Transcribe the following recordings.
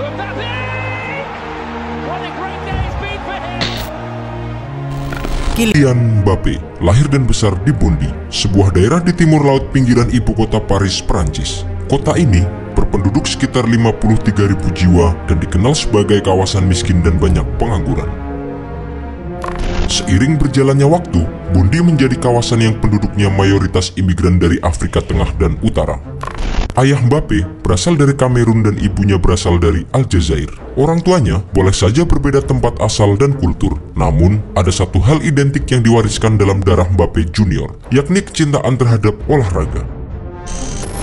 to Mbappe. What a great day it's been for him. Kylian Mbappe lahir dan besar di Bondy, sebuah daerah di timur laut pinggiran ibu kota Paris, Prancis. Kota ini berpenduduk sekitar 53.000 jiwa dan dikenal sebagai kawasan miskin dan banyak pengangguran. Seiring berjalannya waktu, Bondy menjadi kawasan yang penduduknya mayoritas imigran dari Afrika Tengah dan Utara. Ayah Mbappe berasal dari Kamerun dan ibunya berasal dari Aljazair. Orang tuanya boleh saja berbeda tempat asal dan kultur, namun ada satu hal identik yang diwariskan dalam darah Mbappe Junior, yakni kecintaan terhadap olahraga.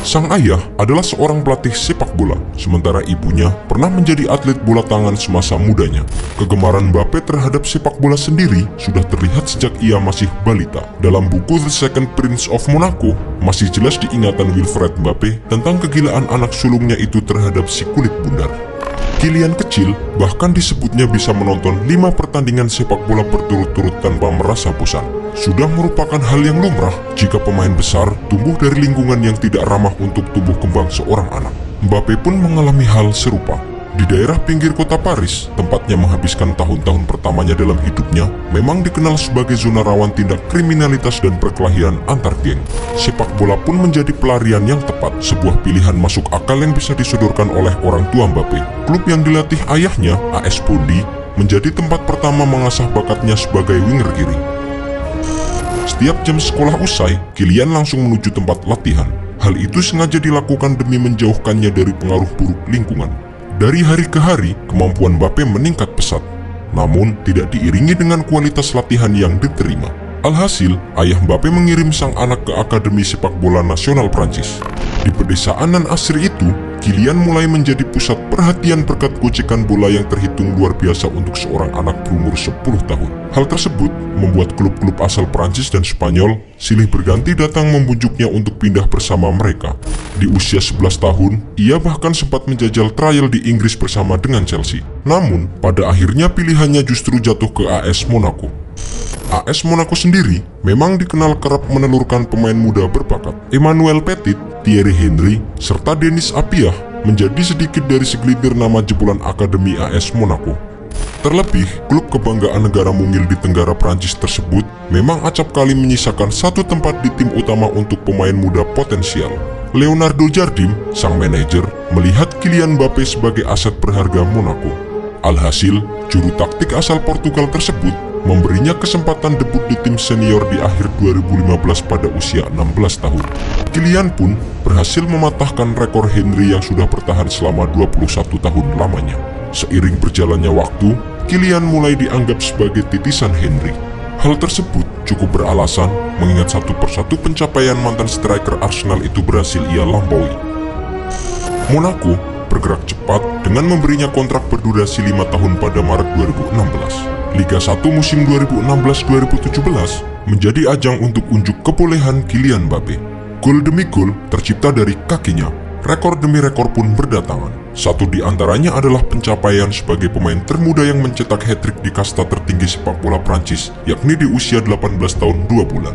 Sang ayah adalah seorang pelatih sepak bola, sementara ibunya pernah menjadi atlet bola tangan semasa mudanya. Kegemaran Mbappe terhadap sepak bola sendiri sudah terlihat sejak ia masih balita. Dalam buku The Second Prince of Monaco, masih jelas diingatan Wilfred Mbappe tentang kegilaan anak sulungnya itu terhadap si kulit bundar. Kylian kecil bahkan disebutnya bisa menonton 5 pertandingan sepak bola berturut-turut tanpa merasa bosan. Sudah merupakan hal yang lumrah jika pemain besar tumbuh dari lingkungan yang tidak ramah untuk tumbuh kembang seorang anak. Mbappe pun mengalami hal serupa. Di daerah pinggir kota Paris, tempatnya menghabiskan tahun-tahun pertamanya dalam hidupnya, memang dikenal sebagai zona rawan tindak kriminalitas dan perkelahian antar geng. Sepak bola pun menjadi pelarian yang tepat, sebuah pilihan masuk akal yang bisa disodorkan oleh orang tua Mbappe. Klub yang dilatih ayahnya, AS Bondy, menjadi tempat pertama mengasah bakatnya sebagai winger kiri. Setiap jam sekolah usai, Kylian langsung menuju tempat latihan. Hal itu sengaja dilakukan demi menjauhkannya dari pengaruh buruk lingkungan. Dari hari ke hari, kemampuan Mbappe meningkat pesat, namun tidak diiringi dengan kualitas latihan yang diterima. Alhasil, ayah Mbappe mengirim sang anak ke Akademi Sepak Bola Nasional Prancis. Di pedesaan nan asri itu, Kylian mulai menjadi pusat perhatian berkat gocekan bola yang terhitung luar biasa untuk seorang anak berumur 10 tahun. Hal tersebut membuat klub-klub asal Prancis dan Spanyol silih berganti datang membujuknya untuk pindah bersama mereka. Di usia 11 tahun, ia bahkan sempat menjajal trial di Inggris bersama dengan Chelsea. Namun, pada akhirnya pilihannya justru jatuh ke AS Monaco. AS Monaco sendiri memang dikenal kerap menelurkan pemain muda berbakat. Emmanuel Petit, Thierry Henry, serta Denis Appiah menjadi sedikit dari segelintir nama jebolan Akademi AS Monaco. Terlebih, klub kebanggaan negara mungil di Tenggara Prancis tersebut memang acap kali menyisakan satu tempat di tim utama untuk pemain muda potensial. Leonardo Jardim, sang manajer, melihat Kylian Mbappe sebagai aset berharga Monaco. Alhasil, juru taktik asal Portugal tersebut memberinya kesempatan debut di tim senior di akhir 2015 pada usia 16 tahun. Kylian pun berhasil mematahkan rekor Henry yang sudah bertahan selama 21 tahun lamanya. Seiring berjalannya waktu, Kylian mulai dianggap sebagai titisan Henry. Hal tersebut cukup beralasan mengingat satu persatu pencapaian mantan striker Arsenal itu berhasil ia lampaui. Monaco bergerak cepat dengan memberinya kontrak berdurasi 5 tahun pada Maret 2016. Liga 1 musim 2016-2017 menjadi ajang untuk unjuk kebolehan Kylian Mbappe. Gol demi gol tercipta dari kakinya. Rekor demi rekor pun berdatangan. Satu di antaranya adalah pencapaian sebagai pemain termuda yang mencetak hat-trick di kasta tertinggi sepak bola Prancis, yakni di usia 18 tahun 2 bulan.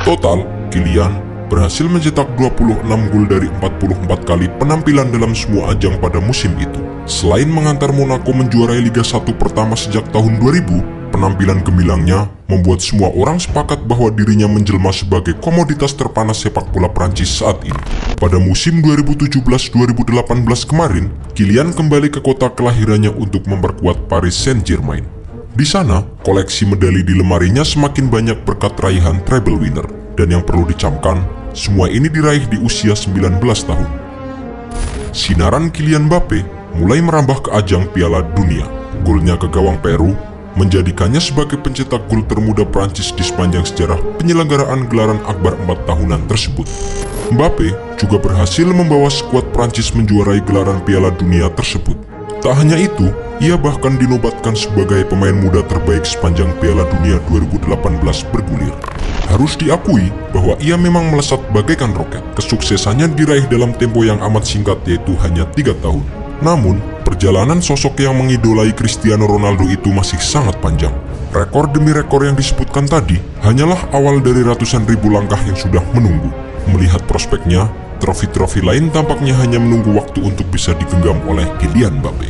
Total, Kylian berhasil mencetak 26 gol dari 44 kali penampilan dalam semua ajang pada musim itu. Selain mengantar Monaco menjuarai Liga 1 pertama sejak tahun 2000, penampilan gemilangnya membuat semua orang sepakat bahwa dirinya menjelma sebagai komoditas terpanas sepak bola Prancis saat ini. Pada musim 2017-2018 kemarin, Kylian kembali ke kota kelahirannya untuk memperkuat Paris Saint-Germain. Di sana, koleksi medali di lemarinya semakin banyak berkat raihan treble winner. Dan yang perlu dicamkan, semua ini diraih di usia 19 tahun. Sinaran Kylian Mbappe mulai merambah ke ajang Piala Dunia. Golnya ke gawang Peru menjadikannya sebagai pencetak gol termuda Prancis di sepanjang sejarah penyelenggaraan gelaran akbar 4 tahunan tersebut. Mbappe juga berhasil membawa skuad Prancis menjuarai gelaran Piala Dunia tersebut. Tak hanya itu, ia bahkan dinobatkan sebagai pemain muda terbaik sepanjang Piala Dunia 2018 bergulir. Harus diakui bahwa ia memang melesat bagaikan roket. Kesuksesannya diraih dalam tempo yang amat singkat, yaitu hanya 3 tahun. Namun, perjalanan sosok yang mengidolai Cristiano Ronaldo itu masih sangat panjang. Rekor demi rekor yang disebutkan tadi hanyalah awal dari ratusan ribu langkah yang sudah menunggu. Melihat prospeknya, Trofi-trofi lain tampaknya hanya menunggu waktu untuk bisa digenggam oleh Kylian Mbappe.